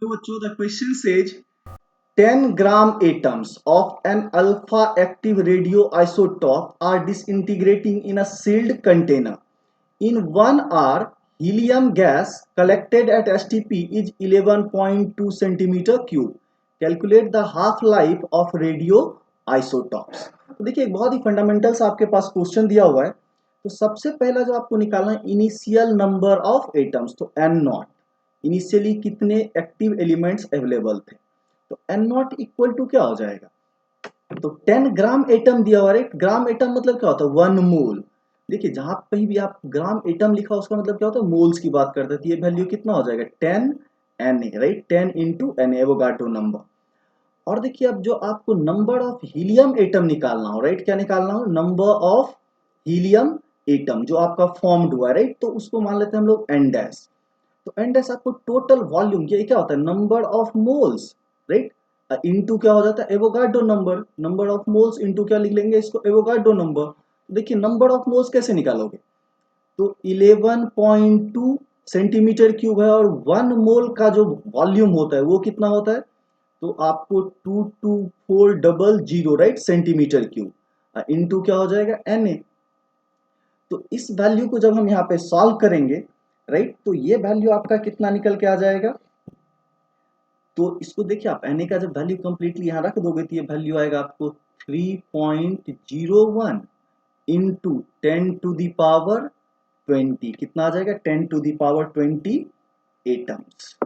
तो बच्चों the question says 10 gram atoms of an alpha active radioisotope are disintegrating in a sealed container. In 1 hour, helium gas collected at STP is 11.2 centimeter cube. Calculate the half life of radioisotopes. तो देखिए एक बहुत ही fundamentals आपके पास question दिया हुआ है. तो सबसे पहला जो आपको निकालना है इनिशियल नंबर ऑफ एटम्स, तो एन नॉट. इनिशियली कितने एक्टिव एलिमेंट्स अवेलेबल थे, तो एन नॉट इक्वल टू क्या हो जाएगा, तो 10 ग्राम एटम दिया हुआ है. ग्राम एटम मतलब क्या होता है, 1 मोल. देखिए जहां कहीं भी आप ग्राम एटम लिखा उसका मतलब क्या होता है, मोल्स की बात करते हैं. तो ये वैल्यू कितना हो जाएगा 10 Na, right, 10 into N Avogadro number. और देखिए अब जो आपको नंबर ऑफ हीलियम एटम निकालना हो, राइट, क्या निकालना हो, नंबर ऑफ हीलियम एटम जो आपका फॉर्म्ड हुआ है, राइट, तो उसको मान लेते हैं हम लोग एन डैश. तो एन डैश आपको टोटल वॉल्यूम, ये क्या होता है, number of moles, right, into क्या हो जाता है, Avogadro number. Number of moles into क्या लिख लेंगे इसको, एवोगाड्रो नंबर. देखिए नंबर ऑफ मोल्स कैसे निकालोगे, तो 11.2 सेंटीमीटर क्यूब है और 1 मोल का जो वॉल्यूम होता है वो कितना होता है, तो आपको 22400, राइट, सेंटीमीटर क्यूब इनटू क्या हो जाएगा Na. तो इस वैल्यू को जब हम यहाँ पे सॉल्व करेंगे, राइट, तो ये वैल्यू आपका कितना निकल के आ जाएगा, तो इसको देखिए आप Na का जब वैल्यू कंप्लीटली यहाँ रख दोगे तो ये वैल्यू आएगा आपको 3.01 इंटू 10⁻20. कितना आ जाएगा 10⁻20 एटम्स.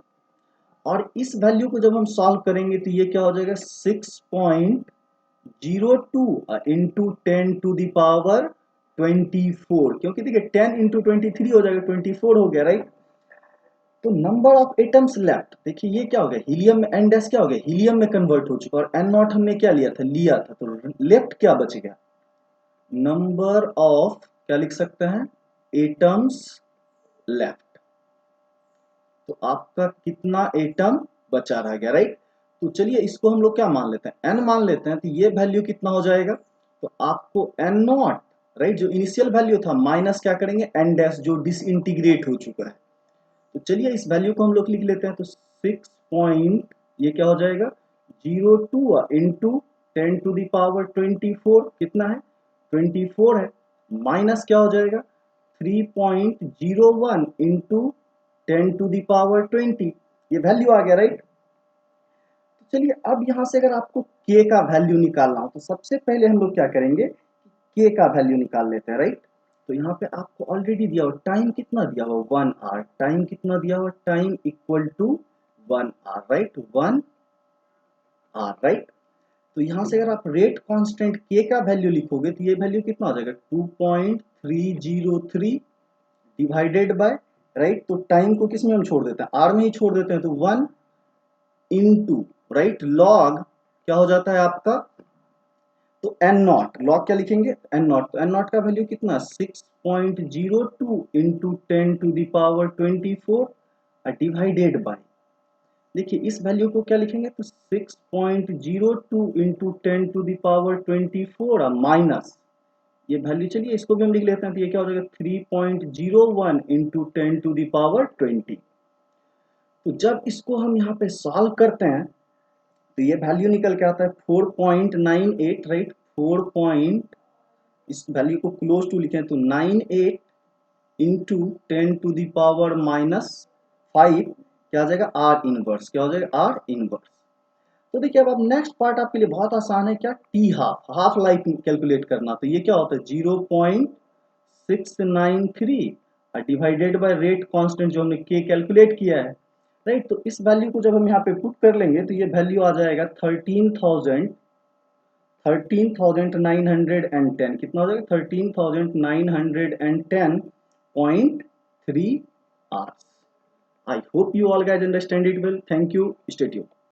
और इस वैल्यू को जब हम सॉल्व करेंगे तो ये क्या हो जाएगा 6.02 इंटू 10⁻24, क्योंकि देखिए 10 इंटू 23 हो जाएगा 24 हो गया, राइट. तो नंबर ऑफ एटम्स लेफ्ट, देखिए ये क्या हो गया, हीलियम में एन डैश क्या हो गया, हीलियम में कन्वर्ट हो चुका, और एन नॉट हमने क्या लिया था, तो लेफ्ट क्या बच गया, नंबर ऑफ क्या लिख सकते हैं, एटम्स लेफ्ट. तो आपका कितना एटम बचा रह गया, राइट. तो चलिए इसको हम लोग क्या मान लेते हैं, एन मान लेते हैं. तो ये वैल्यू कितना हो जाएगा, तो आपको एन नॉट, राइट, जो इनिशियल वैल्यू था माइनस क्या करेंगे एन डैश जो डिसइंटीग्रेट हो चुका है. तो चलिए इस वैल्यू को हम लोग लिख लेते हैं. तो 6 पॉइंट ये क्या हो जाएगा 02 इंटू 10⁻24 कितना है 24 है, माइनस क्या हो जाएगा 3.01 इंटू 10⁻20, ये वैल्यू आ गया, राइट. तो चलिए अब यहां से अगर आपको k का वैल्यू निकालना हो तो सबसे पहले हम लोग क्या करेंगे, k का वैल्यू निकाल लेते हैं, राइट. तो यहाँ पे आपको ऑलरेडी दिया हुआ टाइम कितना दिया हुआ 1 आवर, टाइम कितना दिया हुआ, time equal to 1 hour, right, 1 hour, right. तो यहाँ से अगर आप रेट कांस्टेंट k का वैल्यू लिखोगे तो ये वैल्यू कितना हो जाएगा 2.303 डिवाइडेड बाय, राइट, तो टाइम को किस में हम छोड़ देते हैं, आर में ही छोड़ देते हैं. तो 1 इंटू, राइट, लॉग क्या हो जाता है आपका, तो एन नॉट, लॉग क्या लिखेंगे एन नॉट, तो एन नॉट का वैल्यू कितना 6.02 इंटू 10⁻24 डिवाइडेड बाय, देखिए इस वैल्यू को क्या लिखेंगे, तो 6.02 इंटू 10⁻24 माइनस ये वैल्यू, चलिए इसको भी हम लिख लेते हैं. तो ये क्या हो जाएगा 3.01 इंटू 10⁻20. तो जब इसको हम यहाँ पे सॉल्व करते हैं तो ये वैल्यू निकल के आता है 4.98, राइट, 4. इस वैल्यू को क्लोज टू लिखें तो 98 इंटू 10⁻⁻5 क्या आ जाएगा आर इनवर्स, क्या हो जाएगा आर इनवर्स. तो देखिए अब नेक्स्ट पार्ट आपके लिए बहुत आसान है, क्या T half, half life calculate करना. तो ये क्या होता है 0.693 डिवाइडेड बाय रेट कांस्टेंट जो हमने के कैलकुलेट किया है, राइट. तो इस वैल्यू को जब हम यहाँ पे पुट कर लेंगे तो ये वैल्यू आ जाएगा 13,910, कितना हो जाएगा 13,910.3 hours. I hope you all guys understand it well. Thank you. Stay tuned.